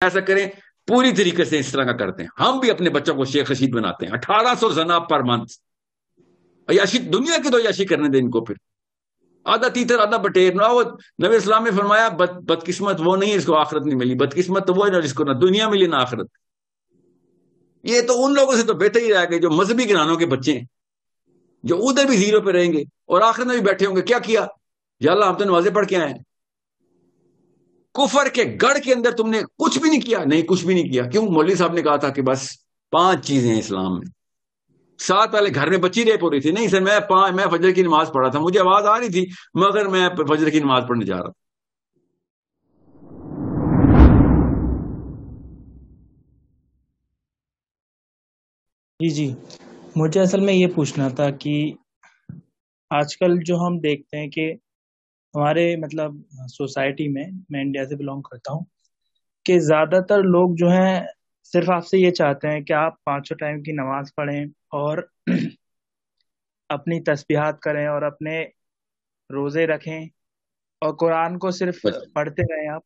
ایسا کریں پوری طریقے سے اس طرح کا کرتے ہیں. ہم بھی اپنے بچوں کو شیخ رشید بناتے ہیں. 1800 زنا پر منتھ. عیاشی دنیا کی تو عیاشی کرنے دیں ان کو. پھر آدھا تیتر آدھا بٹیر نہ. وہ نبی اسلام نے فرمایا بدقسمت وہ نہیں جس کو آخرت نہیں ملی, بدقسمت تو وہ ہے جس کو نہ دنیا ملی نہ آخرت. یہ تو ان لوگوں سے تو بہتر ہی رہے گا جو مذہبی گھرانوں کے بچے ہیں, جو ادھر بھی زیرو پہ رہیں گے اور آخرت میں بھی بیٹھے ہوں گے. کیا کیا؟ یا اللہ ہم تو نمازیں پڑھ کے آئے ہیں. کفر کے گڑھ کے اندر تم نے کچھ بھی نہیں کیا. نہیں, کچھ بھی نہیں کیا. کیوں؟ مولوی صاحب نے کہا تھا کہ بس 5 چیزیں ہیں اسلام میں. 7 والے گھر میں بچی ریپ ہو رہی تھی. نہیں سر, میں فجر کی نماز پڑھ رہا تھا, مجھے آواز آ رہی تھی مگر میں فجر کی نماز پڑھنے جا رہا تھا. جی جی, مجھے اصل میں یہ پوچھنا تھا کہ آج کل جو ہم دیکھتے ہیں کہ ہمارے مطلب سوسائٹی میں انڈیا سے بلونگ کرتا ہوں, کہ زیادہ تر لوگ جو ہیں صرف آپ سے یہ چاہتے ہیں کہ آپ 5 ٹائم کی نماز پڑھیں اور اپنی تسبیحات کریں اور اپنے روزے رکھیں اور قرآن کو صرف پڑھتے رہیں آپ.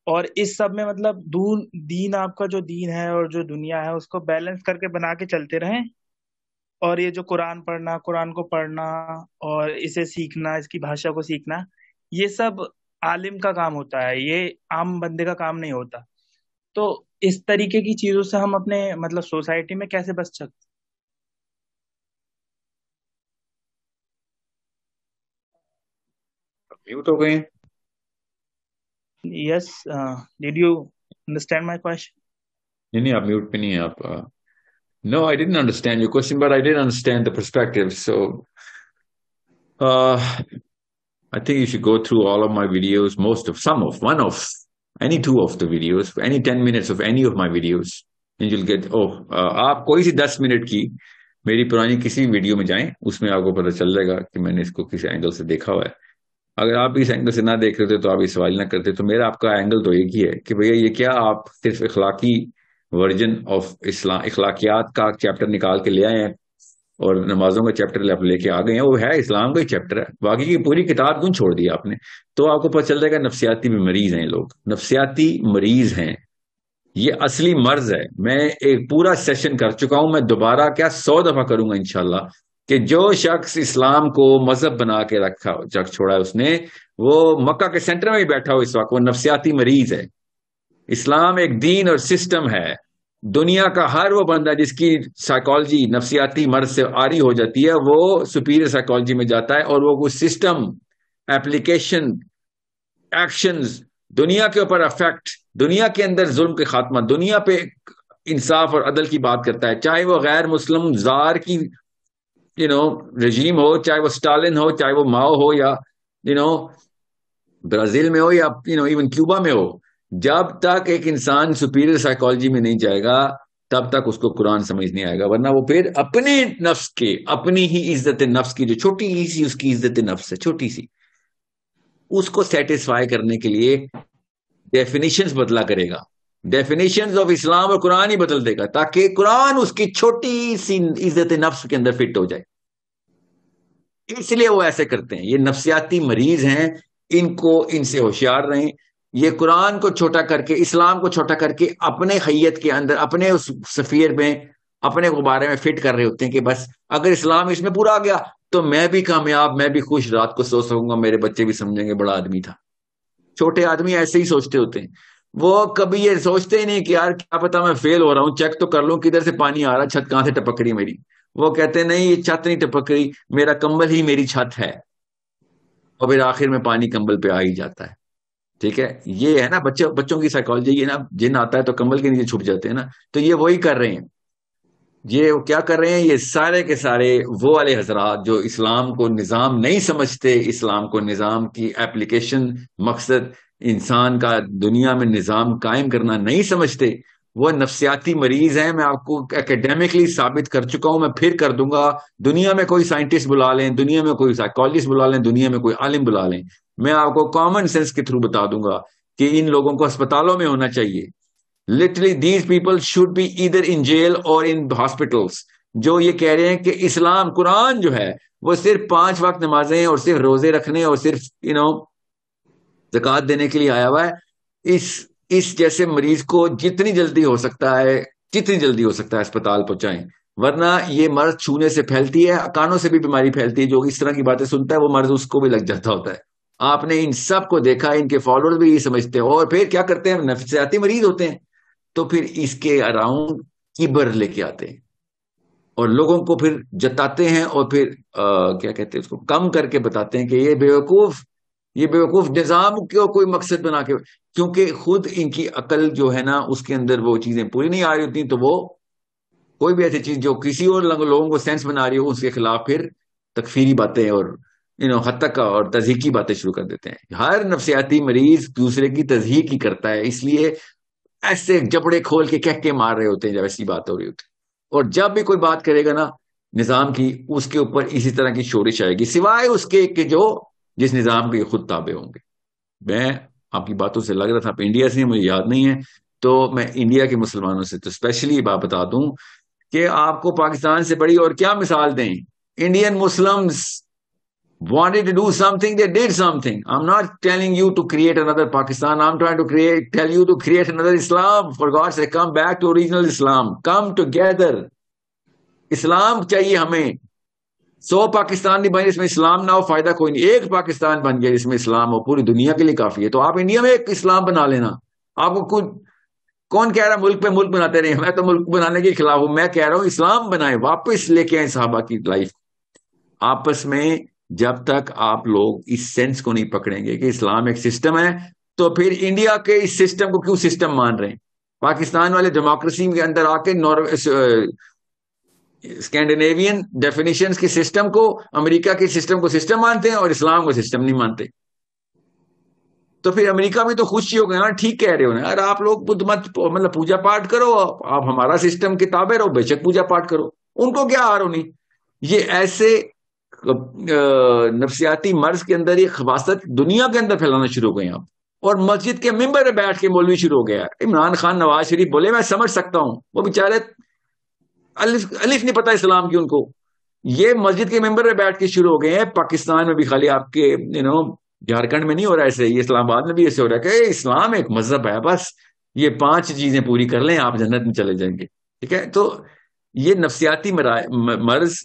اور اس سب میں مطلب دین آپ کا جو دین ہے اور جو دنیا ہے اس کو بیلنس کر کے بنا کے چلتے رہیں. اور یہ جو قرآن کو پڑھنا اور اسے سیکھنا, اس کی بھاشا کو سیکھنا, یہ سب عالم کا کام ہوتا ہے, یہ عام بندے کا کام نہیں ہوتا. تو اس طریقے کی چیزوں سے ہم اپنے مطلب سوسائٹی میں کیسے بچ سکتے؟ میوٹ ہو گئے. Yes, did you understand my question? نہیں, آپ میوٹ پہ نہیں ہیں آپ. No, I didn't understand your question, but I did understand the perspective. So, I think you should go through all of my videos, one of, any 2 of the videos, any 10 minutes of any of my videos, and you'll get, آپ کوئی سی 10 minute کی میری پرانی کسی video میں جائیں, اس میں آپ کو پتہ چل جائے گا کہ میں نے اس کو کس اینگل سے دیکھا ہوا ہے. اگر آپ اس اینگل سے نہ دیکھ رہے تھے تو آپ یہ سوال نہ کرتے. تو میرا آپ کا اینگل تو ایک ہی ہے کہ بھیا یہ کیا آپ صرف اخلاقی ورژن آف اسلام, اخلاقیات کا چیپٹر نکال کے لے آئے ہیں اور نمازوں کا چیپٹر آپ لے کے آ گئے ہیں. وہ ہے اسلام کا ہی چیپٹر ہے, باقی کی پوری کتاب کیوں چھوڑ دی آپ نے؟ تو آپ کو پتہ چل جائے گا نفسیاتی بھی مریض ہیں لوگ, نفسیاتی مریض ہیں. یہ اصلی مرض ہے. میں ایک پورا سیشن کر چکا ہوں, میں دوبارہ کیا 100 دفعہ کروں گا انشاءاللہ, کہ جو شخص اسلام کو مذہب بنا کے چھوڑا ہے اس نے, وہ مکہ کے سینٹر میں ہی بیٹھا ہو اس وقت, وہ نفسیاتی مریض ہے. اسلام ایک دین اور سسٹم ہے. دنیا کا ہر وہ بندہ جس کی سائیکالوجی نفسیاتی مرض سے عاری ہو جاتی ہے, وہ سپیریئر سائیکالوجی میں جاتا ہے اور وہ سسٹم, ایپلیکیشن, ایکشنز, دنیا کے اوپر افیکٹ, دنیا کے اندر ظلم کے خاتمہ, دنیا پہ انصاف اور عدل کی بات کرتا ہے. چاہے وہ غیر مسلم زار کی رجیم ہو, چاہے وہ سٹالن ہو, چاہے وہ ماؤ ہو, یا برازیل میں ہو, یا ایون کیوبا میں ہو. جب تک ایک انسان سپیریئر سائیکالوجی میں نہیں جائے گا تب تک اس کو قرآن سمجھ نہیں آئے گا. ورنہ وہ پھر اپنے نفس کے, اپنی ہی عزت نفس کی جو چھوٹی سی اس کی عزت نفس ہے, چھوٹی سی, اس کو سیٹسفائی کرنے کے لیے ڈیفینیشنز بدلا کرے گا. ڈیفینیشنز آف اسلام اور قرآن ہی بدل دے گا تاکہ قرآن اس کی چھوٹی سی عزت نفس کے اندر فٹ ہو جائے. اس لیے وہ ایسے کرتے ہیں. یہ نفسیاتی مریض ہیں, ان سے ہوشیار رہیں. یہ قرآن کو چھوٹا کر کے, اسلام کو چھوٹا کر کے اپنے خیت کے اندر, اپنے اس سفیر میں, اپنے غبارے میں فٹ کر رہے ہوتے ہیں کہ بس اگر اسلام اس میں پورا آ گیا تو میں بھی کامیاب, میں بھی خوش, رات کو سو سکوں گا, میرے بچے بھی سمجھیں گے بڑا آدمی تھا. چھوٹے آدمی ایسے ہی سوچتے ہوتے ہیں. وہ کبھی یہ سوچتے ہی نہیں کہ یار کیا پتا میں فیل ہو رہا ہوں, چیک تو کر لوں کدھر سے پانی آ رہا, چھت کہاں سے ٹپک رہی میری. وہ کہتے ہیں نہیں, یہ چھت نہیں ٹپک رہی, میرا کمبل ہی میری چھت ہے. اور پھر آخر میں پانی کمبل پہ آ ہی جاتا ہے. ٹھیک ہے, یہ ہے نا بچوں کی سائیکالوجی. یہ نا جن آتا ہے تو کمبل کے نیچے چھپ جاتے ہیں نا, تو یہ وہی کر رہے ہیں. یہ کیا کر رہے ہیں؟ یہ سارے کے سارے وہ والے حضرات جو اسلام کو نظام نہیں سمجھتے, اسلام کو نظام کی ایپلیکیشن, مقصد انسان کا دنیا میں نظام قائم کرنا نہیں سمجھتے, وہ نفسیاتی مریض ہیں. میں آپ کو اکیڈیمکلی ثابت کر چکا ہوں, میں پھر کر دوں گا. دنیا میں کوئی سائنٹسٹ بلا لیں, دنیا میں کوئی سائیکالوجسٹ بلا لیں, دنیا میں کوئی عالم بلا لیں, میں آپ کو کامن سینس کے تھرو بتا دوں گا کہ ان لوگوں کو اسپتالوں میں ہونا چاہیے. Literally these people should be either in jail or in hospitals. جو یہ کہہ رہے ہیں کہ اسلام, قرآن جو ہے وہ صرف 5 وقت نمازیں اور صرف روزے رکھنے اور صرف زکوٰۃ دینے کے لیے آیا ہوا ہے. اس جیسے مریض کو جتنی جلدی ہو سکتا ہے اسپتال پہنچائیں، ورنہ یہ مرض چھونے سے پھیلتی ہے، کانوں سے بھی بیماری پھیلتی ہے. جو اس طرح کی باتیں سنتا ہے وہ مرض اس کو بھی لگ جاتا ہوتا ہے. آپ نے ان سب کو دیکھا، ان کے فالوور بھی یہ سمجھتے ہیں، اور پھر کیا کرتے ہیں، نفسیاتی مریض ہوتے ہیں تو پھر اس کے اراؤنڈ کبر لے کے آتے ہیں اور لوگوں کو پھر جتاتے ہیں، اور پھر کیا کہتے ہیں اس کو کم کر کے بتاتے ہیں کہ یہ بیوقوف نظام کو کوئی مقصد بنا کے، کیونکہ خود ان کی عقل جو ہے نا اس کے اندر وہ چیزیں پوری نہیں آ رہی ہوتی، تو وہ کوئی بھی ایسی چیز جو کسی اور لوگوں کو سینس بنا رہی ہو اس کے خلاف پھر تکفیری باتیں اور حد تک اور تضحیق کی باتیں شروع کر دیتے ہیں. ہر نفسیاتی مریض دوسرے کی تضحیق ہی کرتا ہے، اس لیے ایسے جبڑے کھول کے کہہ کے مار رہے ہوتے ہیں جب ایسی بات ہو رہی ہوتی. اور جب بھی کوئی بات کرے گا نا نظام کی، اس کے اوپر اسی طرح کی شورش آئے گی، سوائے اس کے کہ جو جس نظام کے خود تابع ہوں گے. میں آپ کی باتوں سے لگ رہا تھا آپ انڈیا سے، مجھے یاد نہیں ہے، تو میں انڈیا کے مسلمانوں سے تو اسپیشلی یہ بات بتا دوں کہ آپ کو پاکستان سے بڑی اور کیا مثال دیں. Indian Muslims wanted to do something, they did something. I'm not telling you to create another Pakistan. I'm trying to tell you to create another Islam. For God's sake, come back to original Islam. Come together. اسلام چاہیے ہمیں. 100 پاکستان نہیں بنے اس میں اسلام نہ ہو، فائدہ کوئی نہیں. ایک پاکستان بن گیا جس میں اسلام ہو، پوری دنیا کے لیے کافی ہے. تو آپ انڈیا میں ایک اسلام بنا لینا. آپ کو کون کہہ رہا ملک پہ ملک بناتے رہے؟ میں تو ملک بنانے کے خلاف ہوں. میں کہہ رہا ہوں اسلام بنائیں، واپس لے کے آئیں صحابہ کی لائف. آپس میں جب تک آپ لوگ اس سینس کو نہیں پکڑیں گے کہ اسلام ایک سسٹم ہے، تو پھر انڈیا کے اس سسٹم کو کیوں سسٹم مان رہے ہیں؟ پاکستان والے ڈیموکریسی کے اندر آ کے اسکینڈینیوین ڈیفینیشنز کے سسٹم کو، امریکہ کے سسٹم کو سسٹم مانتے ہیں اور اسلام کو سسٹم نہیں مانتے. تو پھر امریکہ میں تو خوشی ہو گیا نا، ٹھیک کہہ رہے ہو نا، آپ لوگ بدھ مت مطلب پوجا پاٹ کرو، آپ ہمارا سسٹم کتابیں رہو، بے شک پوجا پاٹ کرو. ان کو کیا ہار ہونی؟ یہ ایسے نفسیاتی مرض کے اندر یہ خباثت دنیا کے اندر پھیلانا شروع ہو گئے ہیں. اور مسجد کے ممبر پہ بیٹھ کے مولوی شروع ہو گیا. عمران خان نواز شریف بولے میں سمجھ سکتا ہوں، وہ بیچارے الف نہیں پتا اسلام کی ان کو. یہ مسجد کے ممبر پہ بیٹھ کے شروع ہو گئے ہیں. پاکستان میں بھی، خالی آپ کے جھارکھنڈ میں نہیں ہو رہا ایسے، یہ اسلام آباد میں بھی ایسے ہو رہا ہے کہ اسلام ایک مذہب ہے، بس یہ 5 چیزیں پوری کر لیں آپ جنت میں چلے جائیں گے. ٹھیک ہے، تو یہ نفسیاتی مرض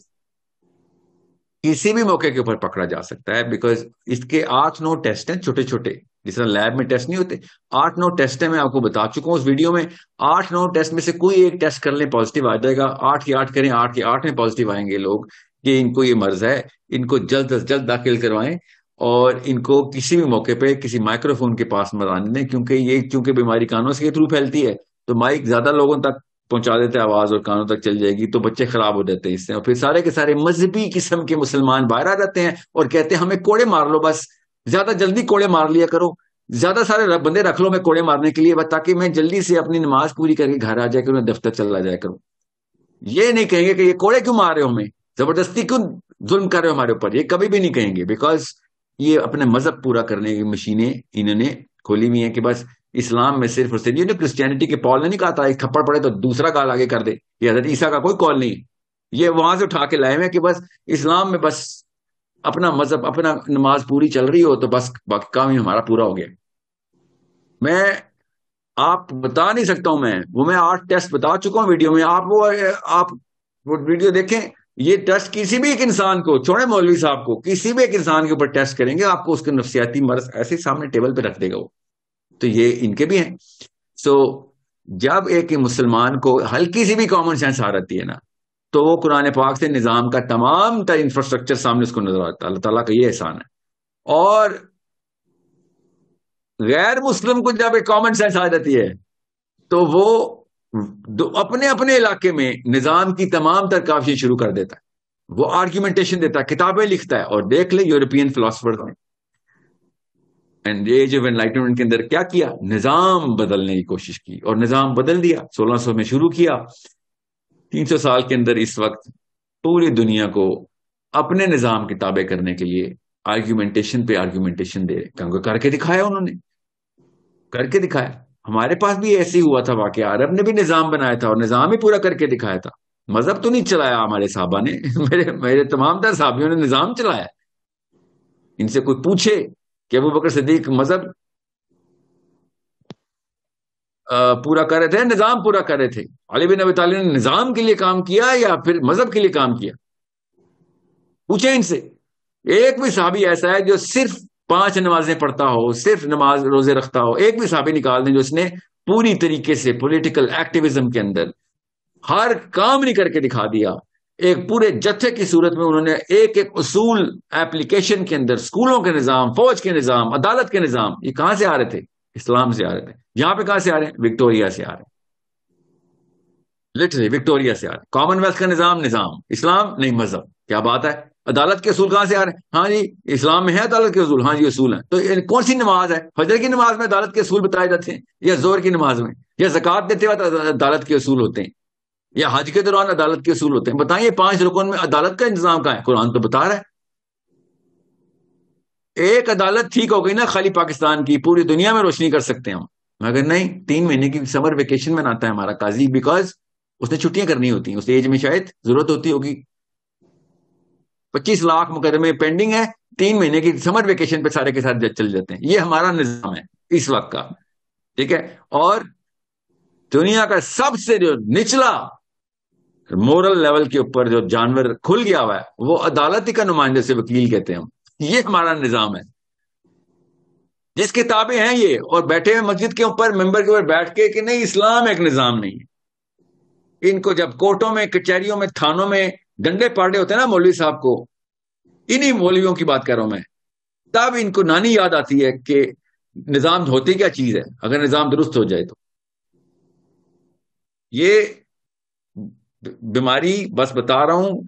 کسی بھی موقع کے اوپر پکڑا جا سکتا ہے، بیکاز اس کے 8-9 ٹیسٹ ہیں چھوٹے چھوٹے، جس طرح لیب میں ٹیسٹ نہیں ہوتے. 8-9 ٹیسٹ ہیں، میں آپ کو بتا چکا ہوں اس ویڈیو میں. 8-9 ٹیسٹ میں سے کوئی ایک ٹیسٹ کر لیں پازیٹیو آ جائے گا. 8 کے 8 کریں، 8 کے 8 میں پازیٹیو آئیں گے لوگ کہ ان کو یہ مرض ہے. ان کو جلد از جلد داخل کروائیں اور ان کو کسی بھی موقع پہ کسی مائکرو فون کے پاس مت آنے دیں، کیونکہ چونکہ بیماری کانوں سے کے تھرو پھیلتی ہے، تو مائک زیادہ لوگوں تک پہنچا دیتے ہیں آواز اور کانوں تک چل جائے گی، تو بچے خراب ہو جاتے ہیں اس سے. اور پھر سارے کے سارے مذہبی قسم کے مسلمان باہر آ جاتے ہیں اور کہتے ہیں ہمیں کوڑے مار لو، بس زیادہ جلدی کوڑے مار لیا کرو، زیادہ سارے بندے رکھ لو میں کوڑے مارنے کے لیے، تاکہ میں جلدی سے اپنی نماز پوری کر کے گھر آ جائے کروں، دفتر چلا جائے کروں. یہ نہیں کہیں گے کہ یہ کوڑے کیوں مار رہے ہو، ہمیں زبردستی کیوں ظلم کر رہے ہو ہمارے اوپر. یہ کبھی بھی نہیں کہیں گے، بیکاز یہ اپنے مذہب پورا کرنے کی مشینیں انہوں نے کھولی ہوئی ہیں کہ بس اسلام میں صرف اور صرف یہ کرسچینٹی کے پال نے نہیں کہا تھا ایک تھپڑ پڑے تو دوسرا کال آگے کر دے، یہ حضرت عیسیٰ کا کوئی کال نہیں. یہ وہاں سے اٹھا کے لائے ہوئے کہ بس اسلام میں بس اپنا مذہب، اپنا نماز پوری چل رہی ہو تو بس باقی کام ہی ہمارا پورا ہو گیا. میں آپ بتا نہیں سکتا ہوں، میں 8 ٹیسٹ بتا چکا ہوں ویڈیو میں. آپ وہ ویڈیو دیکھیں. یہ ٹیسٹ کسی بھی ایک انسان کو، چھوڑے مولوی صاحب کو، کسی بھی ایک انسان کے اوپر ٹیسٹ کریں گے آپ کو اس کے نفسیاتی مرض ایسے سامنے ٹیبل پہ رکھ دے گا وہ. تو یہ ان کے بھی ہیں. سو جب ایک مسلمان کو ہلکی سی بھی کامن سینس آ رہتی ہے نا، تو وہ قرآن پاک سے نظام کا تمام تر انفراسٹرکچر سامنے اس کو نظر آتا ہے. اللہ تعالیٰ کا یہ احسان ہے. اور غیر مسلم کو جب ایک کامن سینس آ جاتی ہے تو وہ اپنے اپنے علاقے میں نظام کی تمام تر کاوشیں شروع کر دیتا ہے. وہ آرگیومنٹیشن دیتا ہے، کتابیں لکھتا ہے. اور دیکھ لیں یورپین فلاسفرز نے ایج آف انلائٹمنٹ کے اندر کیا کیا، نظام بدلنے کی کوشش کی اور نظام بدل دیا. 1600 میں شروع کیا، 300 سال کے اندر اس وقت پوری دنیا کو اپنے نظام کے تابع کرنے کے لیے آرگیومنٹیشن پہ آرگیومنٹیشن دے رہے. کر کے دکھایا انہوں نے، کر کے دکھایا. ہمارے پاس بھی ایسے ہی ہوا تھا واقعہ. عرب نے بھی نظام بنایا تھا اور نظام ہی پورا کر کے دکھایا تھا. مذہب تو نہیں چلایا ہمارے صحابہ نے میرے تمام تر صحابیوں نے نظام چلایا. ان سے کوئی پوچھے کہ ابو بکر صدیق مذہب پورا کر رہے تھے، نظام پورا کر رہے تھے؟ علی بن ابی طالب نے نظام کے لیے کام کیا یا پھر مذہب کے لیے کام کیا؟ پوچھیں ان سے. ایک بھی صحابی ایسا ہے جو صرف 5 نمازیں پڑھتا ہو، صرف نماز روزے رکھتا ہو؟ ایک بھی صحابی نکال دیں جو اس نے پوری طریقے سے پولیٹیکل ایکٹیویزم کے اندر ہر کام نہیں کر کے دکھا دیا. ایک پورے جتھے کی صورت میں انہوں نے ایک ایک اصول ایپلیکیشن کے اندر، اسکولوں کے نظام، فوج کے نظام، عدالت کے نظام، یہ کہاں سے آ رہے تھے؟ اسلام سے آ رہے تھے. یہاں پہ کہاں سے آ رہے ہیں؟ وکٹوریا سے آ رہے ہیں. لٹرلی وکٹوریا سے آ رہے ہیں. کامن ویلتھ کا نظام اسلام نہیں مذہب. کیا بات ہے. عدالت کے اصول کہاں سے آ رہے ہیں؟ ہاں جی اسلام میں ہے عدالت کے اصول. ہاں جی اصول ہیں. تو کون سی نماز ہے؟ فجر کی نماز میں عدالت کے اصول بتائے جاتے ہیں، یا زور کی نماز میں، یا زکوٰۃ دیتے وقت عدالت کے اصول ہوتے ہیں، یا حج کے دوران عدالت کے اصول ہوتے ہیں؟ بتائیں یہ 5 رکن میں عدالت کا انتظام کہاں ہے؟ قرآن تو بتا رہا ہے. ایک عدالت ٹھیک ہو گئی نا خالی پاکستان کی، پوری دنیا میں روشنی کر سکتے ہیں ہم. مگر نہیں، 3 مہینے کی سمر ویکیشن میں آتا ہے ہمارا قاضی، بیکاز اس نے چھٹیاں کرنی ہوتی ہیں، اس ایج میں شاید ضرورت ہوتی ہوگی. 25 لاکھ مقدمے پینڈنگ ہے، 3 مہینے کی سمر ویکیشن پہ سارے کے ساتھ چل جاتے ہیں. یہ ہمارا نظام ہے اس وقت کا. ٹھیک ہے. اور دنیا کا سب سے جو نچلا مورل لیول کے اوپر جو جانور کھل گیا ہوا ہے وہ عدالتی کا نمائندے سے وکیل کہتے ہیں ہم. یہ ہمارا نظام ہے جس کتابیں ہیں یہ، اور بیٹھے ہوئے مسجد کے اوپر ممبر کے اوپر بیٹھ کے کہ نہیں اسلام ایک نظام نہیں ہے. ان کو جب کورٹوں میں، کچہریوں میں، تھانوں میں ڈنڈے پاڑے ہوتے ہیں نا مولوی صاحب کو، انہی مولویوں کی بات کر رہا ہوں میں، تب ان کو نانی یاد آتی ہے کہ نظام ہوتی کیا چیز ہے اگر نظام درست ہو جائے تو. یہ بیماری بس بتا رہا ہوں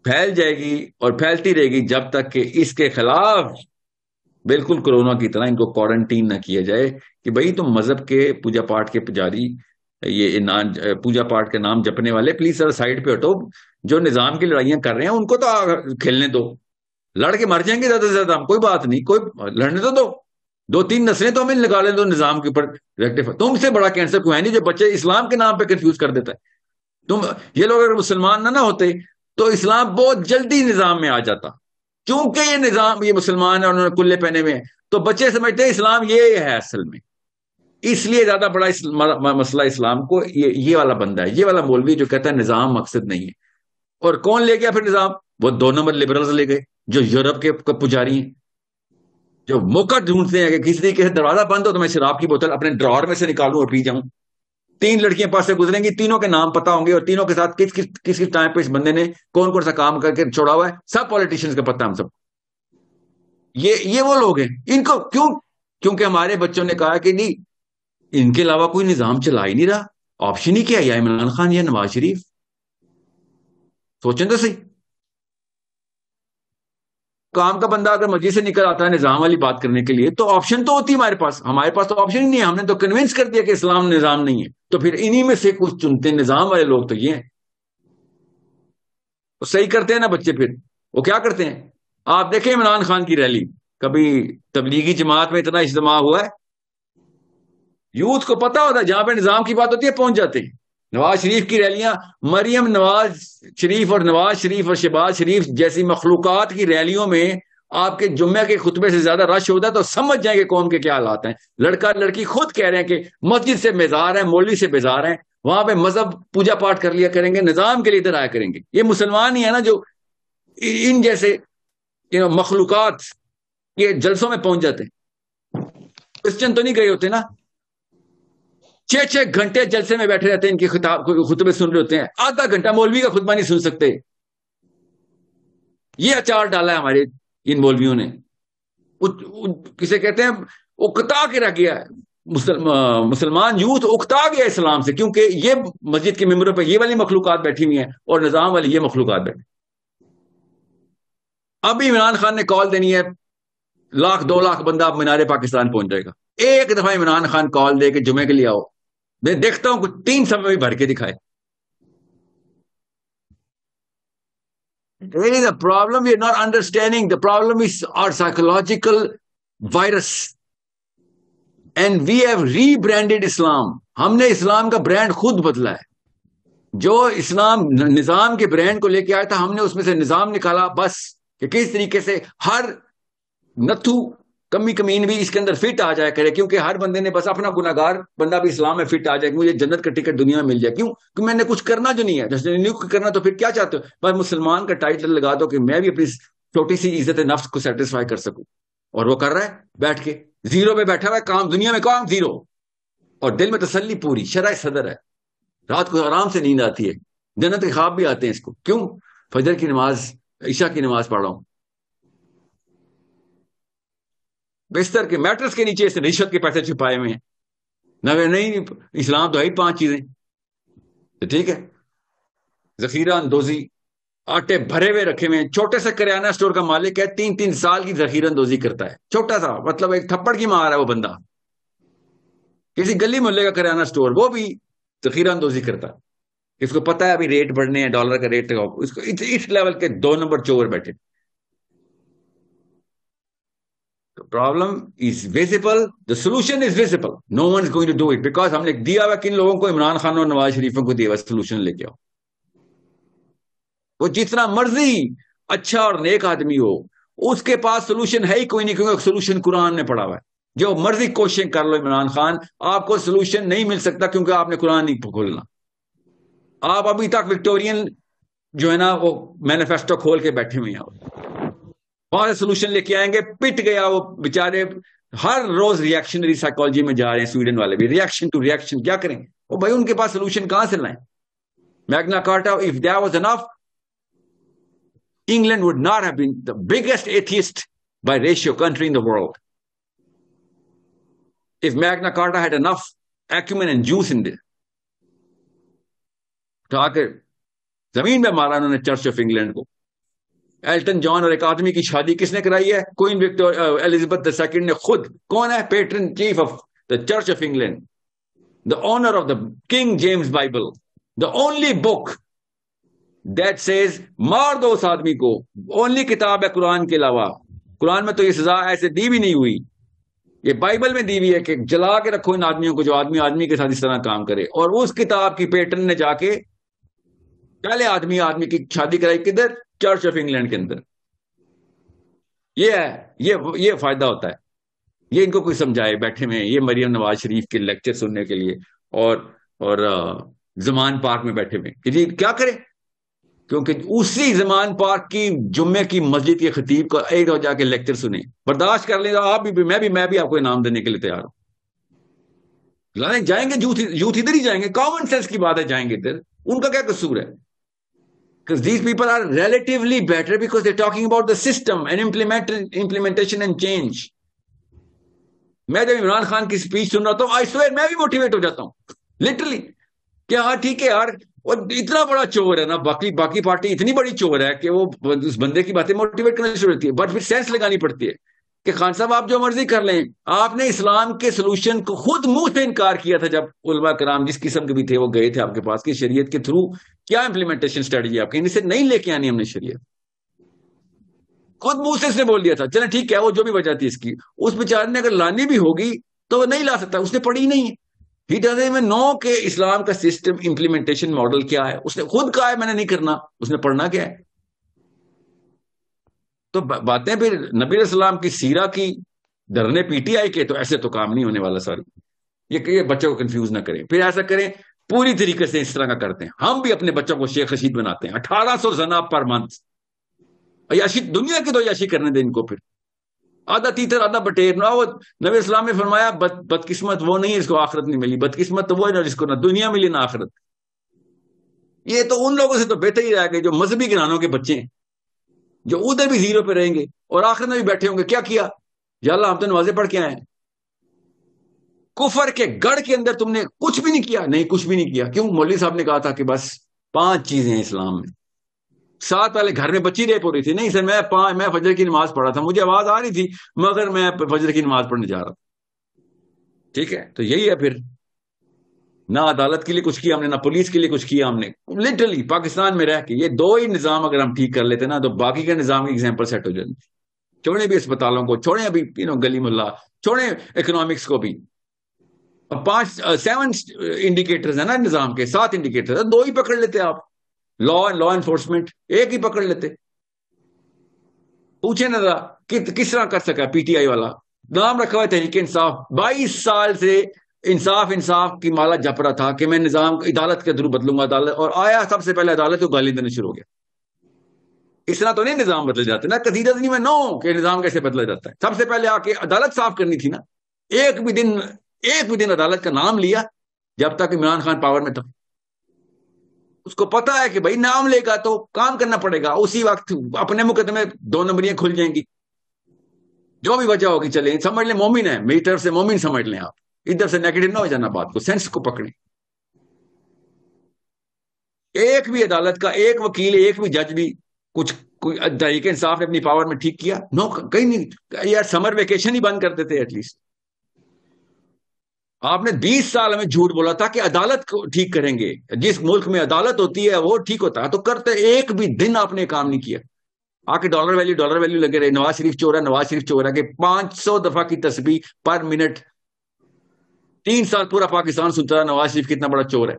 پھیل جائے گی اور پھیلتی رہے گی جب تک کہ اس کے خلاف بالکل کورونا کی طرح ان کو کوارنٹین نہ کیا جائے کہ بھئی تم مذہب کے پوجا پاٹ کے پجاری، یہ پوجا پاٹ کے نام جپنے والے، پلیز سر سائڈ پہ ہٹو. جو نظام کی لڑائیاں کر رہے ہیں ان کو تو کھیلنے دو. لڑ کے مر جائیں گے زیادہ سے زیادہ ہم، کوئی بات نہیں، کوئی لڑنے تو دو. 2-3 نسلیں تو ہمیں نکالیں دو نظام کے اوپر ریکٹیفائی. تم سے بڑا کینسر کوئی ہے نہیں جو بچے اسلام کے نام پہ کنفیوز کر دیتا ہے. یہ لوگ اگر مسلمان نہ ہوتے تو اسلام بہت جلدی نظام میں آ جاتا. کیونکہ یہ نظام، یہ مسلمان ہے، انہوں نے کلے پہنے ہوئے ہیں، تو بچے سمجھتے ہیں اسلام یہ ہے اصل میں. اس لیے زیادہ بڑا مسئلہ اسلام کو یہ والا بندہ ہے، یہ والا مولوی جو کہتا ہے نظام مقصد نہیں ہے. اور کون لے گیا پھر نظام؟ وہ 2 نمبر لبرلز لے گئے جو یورپ کے پجاری ہیں، جو موقع ڈھونڈتے ہیں کہ کسی طریقے سے دروازہ بند ہو تو میں شراب کی بوتل اپنے ڈراور میں سے نکالوں اور پی جاؤں. 3 لڑکیاں پاس سے گزریں گی، تینوں کے نام پتا ہوں گے اور تینوں کے ساتھ کس ٹائم پہ اس بندے نے کون کون سا کام کر کے چھوڑا ہوا ہے، سب پولیٹیشینز کا پتہ ہم سب. یہ وہ لوگ ہیں. ان کو کیونکہ ہمارے بچوں نے کہا کہ نہیں ان کے علاوہ کوئی نظام چلا ہی نہیں رہا، آپشن ہی کیا، یا عمران خان یا نواز شریف. سوچیں تو صحیح. کام کا بندہ اگر مسجد سے نکل آتا ہے نظام والی بات کرنے کے لیے تو آپشن تو ہوتی ہے ہمارے پاس تو آپشن ہی نہیں ہے. ہم نے تو کنونس کر دیا کہ اسلام نظام نہیں ہے، تو پھر انہی میں سے کچھ چنتے ہیں نظام والے لوگ تو یہ ہیں. تو صحیح کرتے ہیں نا بچے، پھر وہ کیا کرتے ہیں. آپ دیکھیں عمران خان کی ریلی، کبھی تبلیغی جماعت میں اتنا اجتماع ہوا ہے، یوتھ کو پتا ہوتا ہے جہاں پہ نظام کی بات ہوتی ہے پہنچ جاتے ہیں. نواز شریف کی ریلیاں، مریم نواز شریف اور نواز شریف اور شہباز شریف جیسی مخلوقات کی ریلیوں میں آپ کے جمعہ کے خطبے سے زیادہ رش ہوتا ہے تو سمجھ جائیں کہ قوم کے کیا حالات ہیں. لڑکا لڑکی خود کہہ رہے ہیں کہ مسجد سے بیزار ہیں، مولوی سے بیزار ہیں، وہاں پہ مذہب پوجا پاٹ کر لیا کریں گے، نظام کے لیے ادھر آیا کریں گے. یہ مسلمان ہی ہے نا جو ان جیسے مخلوقات کے جلسوں میں پہنچ جاتے ہیں. کرسچن تو نہیں گئے ہوتے نا، 6 گھنٹے جلسے میں بیٹھے رہتے ہیں، ان کی خطبے سن رہے ہوتے ہیں، آدھا گھنٹہ مولوی کا خطبہ نہیں سن سکتے. یہ اچار ڈالا ہے ہمارے ان مولویوں نے. کسے کہتے ہیں اکتا کے رہ گیا ہے مسلمان یوتھ، اکتا گیا اسلام سے، کیونکہ یہ مسجد کے ممبروں پہ یہ والی مخلوقات بیٹھی ہوئی ہیں اور نظام والی یہ مخلوقات بیٹھی. ابھی عمران خان نے کال دینی ہے، 1-2 لاکھ بندہ اب مینار پاکستان پہنچ جائے گا. ایک دفعہ عمران خان کال دے کے جمعے کے لیے آؤ، میں دیکھتا ہوں کچھ 3 سب میں بھی بھر کے دکھائے. Really the problem we are not understanding. The problem is our psychological virus. And we have rebranded Islam. ہم نے اسلام کا برانڈ خود بدلا ہے. جو اسلام نظام کے برانڈ کو لے کے آیا تھا ہم نے اس میں سے نظام نکالا بس، کہ کس طریقے سے ہر نتھو کمی کمین بھی اس کے اندر فٹ آ جائے کرے, کیونکہ ہر بندے نے بس اپنا گناہگار بندہ بھی اسلام میں فٹ آ جائے کہ مجھے جنت کا ٹکٹ دنیا میں مل جائے. کیوں؟ کہ میں نے کچھ کرنا جو نہیں ہے. جیسے نہیں کرنا تو پھر کیا چاہتے ہو؟ بس مسلمان کا ٹائٹل لگا دو کہ میں بھی اپنی چھوٹی سی عزت نفس کو سیٹسفائی کر سکوں. اور وہ کر رہا ہے بیٹھ کے, زیرو پہ بیٹھا ہوا ہے, کام دنیا میں کام زیرو, اور دل میں تسلی پوری, شرح صدر ہے, رات کو آرام سے نیند آتی ہے, جنت کے خواب بھی آتے ہیں اس کو. کیوں؟ فجر کی نماز, عشاء کی نماز پڑھ رہا ہوں, بستر کے میٹرس کے نیچے سے رشوت کے پیسے چھپائے ہوئے ہیں. نہیں, اسلام تو ہے ہی 5 چیزیں. تو ٹھیک ہے, ذخیرہ اندوزی, آٹے بھرے ہوئے رکھے ہوئے ہیں. چھوٹے سے کریانہ اسٹور کا مالک ہے, 3 سال کی ذخیرہ اندوزی کرتا ہے. چھوٹا سا, مطلب ایک تھپڑ کی مار ہے وہ بندہ. کسی گلی محلے کا کریانہ اسٹور, وہ بھی ذخیرہ اندوزی کرتا ہے. اس کو پتا ہے ابھی ریٹ بڑھنے ہیں, ڈالر کا ریٹ, اس کو اس لیول کے 2 نمبر چور بیٹھے. The problem is visible, the solution is visible. No one is going to do it because ہم نے دیا ہوا کن لوگوں کو, عمران خان اور نواز شریفوں کو دیا ہوا سولوشن لے کے آؤ. وہ جتنا مرضی اچھا اور نیک آدمی ہو, اس کے پاس سولوشن ہے ہی کوئی نہیں, کیونکہ سولوشن قرآن میں پڑا ہوا ہے. جو مرضی کوشش کر لو عمران خان, آپ کو سولوشن نہیں مل سکتا, کیونکہ آپ نے قرآن نہیں کھولنا. آپ ابھی تک وکٹورین جو ہے نا وہ مینیفیسٹو کھول کے بیٹھے ہوئے ہیں, وہاں سے سولوشن لے کے آئیں گے. پٹ گیا وہ بیچارے, ہر روز ریئیکشنری سائیکالوجی میں جا رہے ہیں. سویڈن والے بھی ریئیکشن ٹو ریئیکشن, کیا کریں وہ بھائی, ان کے پاس سولوشن کہاں سے لائیں؟ میگنا کارٹا, if that was enough, England would not have been the biggest atheist by ratio country in the world. If Magna Carta had enough acumen and juice in there. تو آ کے زمین میں مارا انہوں نے چرچ آف انگلینڈ کو. ایلٹن جان اور ایک آدمی کی شادی کس نے کرائی ہے؟ کوئن ایلزابتھ II نے خود. کون ہے؟ Pattern chief of the church of England, the owner of the king James Bible, the only book that says مار دو اس آدمی کو. اونلی کتاب ہے قرآن کے علاوہ. قرآن میں تو یہ سزا ایسے دی بھی نہیں ہوئی, یہ بائبل میں دی ہوئی ہے کہ جلا کے رکھو ان آدمیوں کو جو آدمی کے ساتھ اس طرح کام کرے. اور اس کتاب کی پیٹرن نے جا کے پہلے آدمی کی شادی کرائی کدھر؟ چرچ آف انگلینڈ کے اندر. یہ ہے, یہ فائدہ ہوتا ہے. یہ ان کو کوئی سمجھائے بیٹھے میں, یہ مریم نواز شریف کے لیکچر سننے کے لیے, اور زمان پارک میں بیٹھے ہوئے کہ جی کیا کریں, کیونکہ اسی زمان پارک کی جمعے کی مسجد کے خطیب کو ایک روز جا کے لیکچر سنیں. برداشت کر لیں آپ بھی, میں بھی آپ کو انعام دینے کے لیے تیار ہوں. جائیں گے یوتھ ادھر ہی جائیں گے, کامن سینس کی بات ہے, جائیں گے ادھر. ان کا کیا قصور ہے؟ Because these people are relatively better because they're talking about the system and implementation and change. میں جب عمران خان کی سپیچ سن رہا ہوں, I swear میں بھی موٹیویٹ ہو جاتا ہوں لٹرلی, کہ ہاں ٹھیک ہے یار, اور اتنا بڑا چور ہے نا, باقی پارٹی اتنی بڑی چور ہے کہ وہ اس بندے کی باتیں موٹیویٹ کرنا شروع ہوتی ہے. بٹ پھر سینس لگانی پڑتی ہے کہ خان صاحب آپ جو مرضی کر لیں, آپ نے اسلام کے سولوشن کو خود منہ سے انکار کیا تھا جب علماء کرام جس قسم کے بھی تھے وہ گئے تھے آپ کے پاس کہ شریعت کے تھرو کیا امپلیمنٹیشن اسٹریٹجی آپ کی, ان سے نہیں لے کے آنی ہم نے شریعت. خود منہ سے اس نے بول دیا تھا, چلیں ٹھیک ہے وہ جو بھی وجہ تھی اس کی, اس بیچارے نے اگر لانی بھی ہوگی تو وہ نہیں لا سکتا, اس نے پڑھی نہیں ہے. He doesn't even know کہ اسلام کا سسٹم امپلیمنٹیشن ماڈل کیا ہے. اس نے خود کہا ہے میں نے نہیں کرنا, اس نے پڑھنا کیا ہے؟ تو باتیں پھر نبی علیہ السلام کی سیرہ کی دھرنے PTI کے, تو ایسے تو کام نہیں ہونے والا. ساری یہ بچوں کو کنفیوز نہ کریں. پھر ایسا کریں پوری طریقے سے اس طرح کا کرتے ہیں. ہم بھی اپنے بچوں کو شیخ رشید بناتے ہیں, 1800 زنا پر منتھ. عیاشی دنیا کی تو عیاشی کرنے دیں ان کو. پھر آدھا تیتر آدھا بٹیر. وہ نبی اسلام نے فرمایا بدقسمت وہ نہیں ہے جس کو آخرت نہیں ملی, بدقسمت تو وہ ہے جس کو نہ دنیا ملی نہ آخرت. یہ تو ان لوگوں سے تو بہتر ہی رہ گئے جو مذہبی گھرانوں کے بچے ہیں, جو ادھر بھی زیرو پہ رہیں گے اور آخرت میں بھی بیٹھے ہوں گے. کیا کیا؟ یا اللہ ہم تو نمازیں پڑھ کے آئے ہیں. کفر کے گڑھ کے اندر تم نے کچھ بھی نہیں کیا. نہیں, کچھ بھی نہیں کیا. کیوں؟ مولوی صاحب نے کہا تھا کہ بس 5 چیزیں ہیں اسلام میں. 7 پہلے گھر میں بچی ریپ ہو رہی تھی. نہیں سر, میں فجر کی نماز پڑھ رہا تھا, مجھے آواز آ رہی تھی مگر میں فجر کی نماز پڑھنے جا رہا تھا. ٹھیک ہے, تو یہی ہے. پھر نہ عدالت کے لیے کچھ کیا ہم نے, نہ پولیس کے لیے کچھ کیا ہم نے. لٹرلی پاکستان میں رہ کے یہ 2 ہی نظام اگر ہم ٹھیک کر لیتے نا, تو باقی کا نظام کی ایگزامپل سیٹ ہو جاتی. چھوڑیں بھی اسپتالوں کو, چھوڑیں ابھی گلی محلہ, چھوڑیں اکنامکس کو بھی. 7 انڈیکیٹرز ہیں نا نظام کے, 7 انڈیکیٹر, 2 ہی پکڑ لیتے آپ. لا انفورسمنٹ 1 ہی پکڑ لیتے. پوچھیں نا ذرا کس طرح کر سکا PTI والا, نام رکھا ہوا ہے تحریک انصاف. 22 سال سے انصاف کی مالا جپ رہا تھا کہ میں نظام عدالت کے تھرو بدلوں گا عدالت, اور آیا سب سے پہلے عدالت کو گالی دینا شروع ہو گیا. اس طرح تو نہیں نظام بدل جاتے نا, قصیدہ نہیں میں نو کہ نظام کیسے بدلا جاتا ہے. سب سے پہلے آ کے عدالت صاف کرنی تھی نا. ایک بھی دن عدالت کا نام لیا جب تک عمران خان پاور میں تھا. اس کو پتا ہے کہ بھائی نام لے گا تو کام کرنا پڑے گا, اسی وقت اپنے مقدمے 2 نمبریاں کھل جائیں گی, جو بھی وجہ ہوگی. چلیں سمجھ لیں مومن ہے, میری طرف سے مومن سمجھ لیں آپ, ادھر سے نیگیٹو نہ ہو جانا, بات کو سینس کو پکڑیں. ایک بھی عدالت کا ایک وکیل, ایک بھی جج بھی کچھ کوئی تحریک انصاف نے اپنی پاور میں ٹھیک کیا؟ نو, کہیں نہیں. یار سمر ویکیشن ہی بند کر دیتے ایٹ لیسٹ. آپ نے 20 سال ہمیں جھوٹ بولا تھا کہ عدالت کو ٹھیک کریں گے, جس ملک میں عدالت ہوتی ہے وہ ٹھیک ہوتا ہے, تو کرتے ایک بھی دن آپ نے کام نہیں کیا. آ کے ڈالر ویلیو لگے رہے, نواز شریف چور ہے کہ 500 دفعہ کی تسبیح پر منٹ. 3 سال پورا پاکستان سنتا رہا نواز شریف کتنا بڑا چور ہے.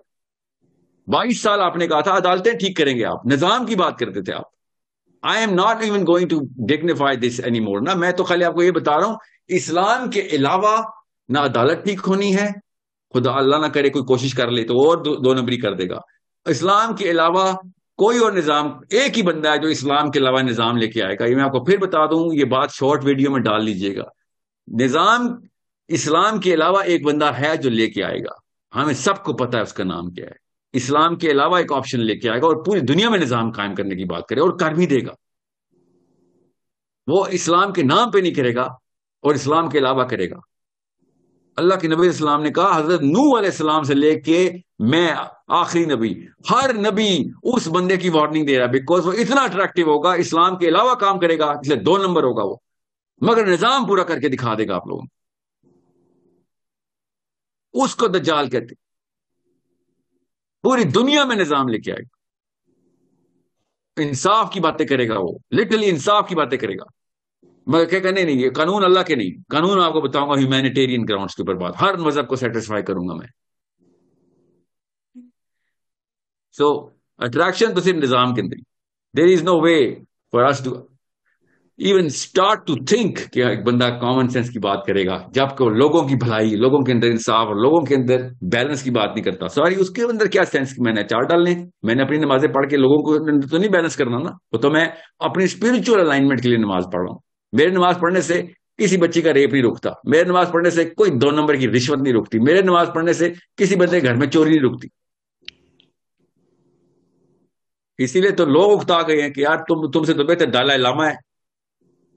22 سال آپ نے کہا تھا عدالتیں ٹھیک کریں گے, آپ نظام کی بات کرتے تھے آپ. I am not even going to dignify this any more نا. میں تو خالی آپ کو یہ بتا رہا ہوں, اسلام کے علاوہ نہ عدالت ٹھیک ہونی ہے, خدا اللہ نہ کرے کوئی کوشش کر لے تو اور 2 نمبری کر دے گا. اسلام کے علاوہ کوئی اور نظام, ایک ہی بندہ ہے جو اسلام کے علاوہ نظام لے کے آئے گا. یہ میں آپ کو پھر بتا دوں, یہ بات شارٹ ویڈیو میں ڈال لیجئے گا. نظام اسلام کے علاوہ ایک بندہ ہے جو لے کے آئے گا, ہمیں سب کو پتا ہے اس کا نام کیا ہے. اسلام کے علاوہ ایک آپشن لے کے آئے گا اور پوری دنیا میں نظام قائم کرنے کی بات کرے, اور کر بھی دے گا. وہ اسلام کے نام پہ نہیں کرے گا اور اسلام کے علاوہ کرے گا. اللہ کے نبی علیہ السلام نے کہا, حضرت نوح علیہ السلام سے لے کے میں آخری نبی, ہر نبی اس بندے کی وارننگ دے رہا ہے, بیکاز وہ اتنا اٹریکٹیو ہوگا, اسلام کے علاوہ کام کرے گا, اس لیے 2 نمبر ہوگا وہ, مگر نظام پورا کر کے دکھا دے گا آپ لوگوں. اس کو دجال کہتے, پوری دنیا میں نظام لے کے آئے گا, انصاف کی باتیں کرے گا, وہ لٹرلی انصاف کی باتیں کرے گا. مگر کیا کرنے نہیں, یہ قانون اللہ کے نہیں, قانون آپ کو بتاؤں گا ہیومینیٹیرین گراؤنڈز کے اوپر بات, ہر مذہب کو سیٹسفائی کروں گا میں. سو اٹریکشن تو صرف نظام کے اندر. There is no way for us to even start to think کہ ایک بندہ کامن سینس کی بات کرے گا جب کہ لوگوں کی بھلائی, لوگوں کے اندر انصاف اور لوگوں کے اندر بیلنس کی بات نہیں کرتا. سوری, اس کے اندر کیا سینس, میں نے چار ڈالنے, میں نے اپنی نمازیں پڑھ کے لوگوں کو تو نہیں بیلنس کرنا نا, وہ تو میں اپنی اسپرچل الائنمنٹ کے لیے نماز پڑھ رہا ہوں. میرے نماز پڑھنے سے کسی بچی کا ریپ نہیں رکتا, میرے نماز پڑھنے سے کوئی 2 نمبر کی رشوت نہیں رکتی, میرے نماز پڑھنے سے کسی بندے گھر میں چوری نہیں رکتی. اسی لیے تو لوگ اکتا گئے ہیں کہ یار تم سے تو بہتر دلائی لاما ہے,